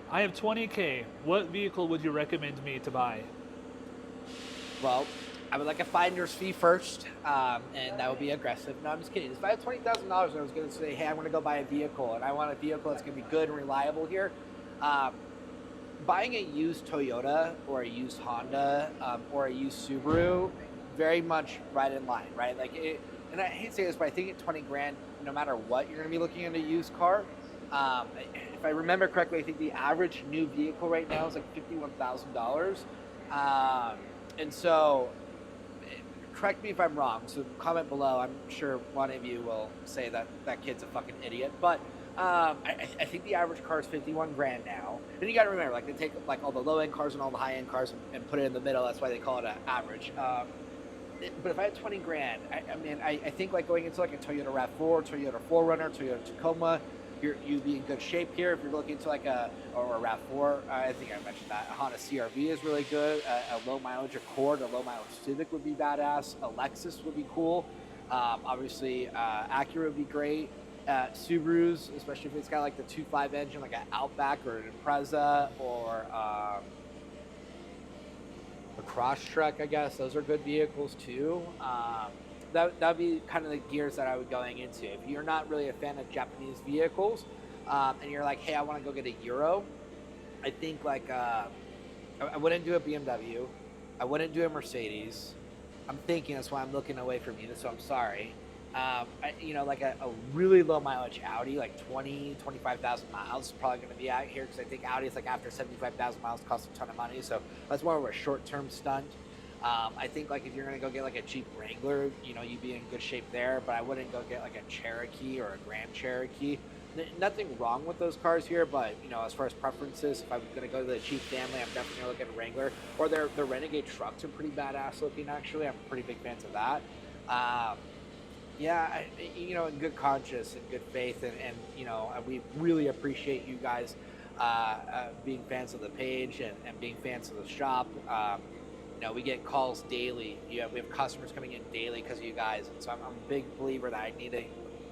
I have 20K. What vehicle would you recommend me to buy? Well, I would like a finder's fee first, and that would be aggressive. No, I'm just kidding. If I had $20,000 and I was going to say, hey, I'm going to go buy a vehicle, and I want a vehicle that's going to be good and reliable here, um, buying a used Toyota or a used Honda or a used Subaru, very much right in line, right? Like it, and I hate to say this, but I think at 20 grand, no matter what, you're going to be looking at a used car. If I remember correctly, I think the average new vehicle right now is like $51,000. Um, and so correct me if I'm wrong. So comment below. I'm sure one of you will say that that kid's a fucking idiot. But I think the average car is 51 grand now. And you got to remember, like they take like all the low end cars and all the high end cars and put it in the middle. That's why they call it an average. But if I had 20 grand, I think like going into like a Toyota RAV4, Toyota 4Runner, Toyota Tacoma, you'd be in good shape here. If you're looking to like a RAV4, I think I mentioned that. A Honda CRV is really good. A low mileage Accord, a low mileage Civic would be badass. A Lexus would be cool. Obviously, Acura would be great. Subarus, especially if it's got like the 2.5 engine, like an Outback or an Impreza or a Crosstrek, I guess. Those are good vehicles too. That'd be kind of the gears that I would going into. If you're not really a fan of Japanese vehicles, and you're like, hey, I want to go get a Euro, I think like I wouldn't do a BMW, I wouldn't do a Mercedes. I'm thinking that's why I'm looking away from you. So I'm sorry. Like a really low mileage Audi, like 25,000 miles, is probably going to be out here because I think Audi is like after 75,000 miles costs a ton of money. So that's more of a short term stunt. I think like if you're going to go get like a Jeep Wrangler, you'd be in good shape there, but I wouldn't go get like a Cherokee or a Grand Cherokee. Nothing wrong with those cars here, but as far as preferences, if I'm going to go to the Jeep family, I'm definitely going to look at a Wrangler, or their Renegade trucks are pretty badass looking. Actually, I'm pretty big fans of that. Yeah, in good conscience and good faith, and we really appreciate you guys being fans of the page and being fans of the shop. We get calls daily. We have customers coming in daily because of you guys, and so I'm a big believer that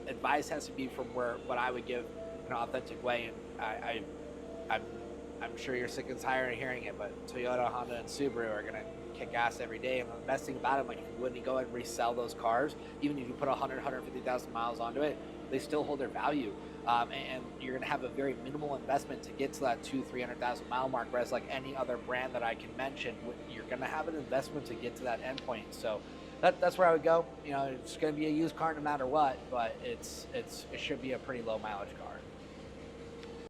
advice has to be from what I would give in an authentic way. And I'm I'm sure you're sick and tired of hearing it, but Toyota, Honda, and Subaru are gonna kick ass every day. And the best thing about it, like, when you go and resell those cars, even if you put 150,000 miles onto it, they still hold their value. And you're gonna have a very minimal investment to get to that 300,000 mile mark. Whereas like any other brand that I can mention, you're gonna have an investment to get to that endpoint. So that's where I would go. It's gonna be a used car no matter what, but it should be a pretty low mileage car.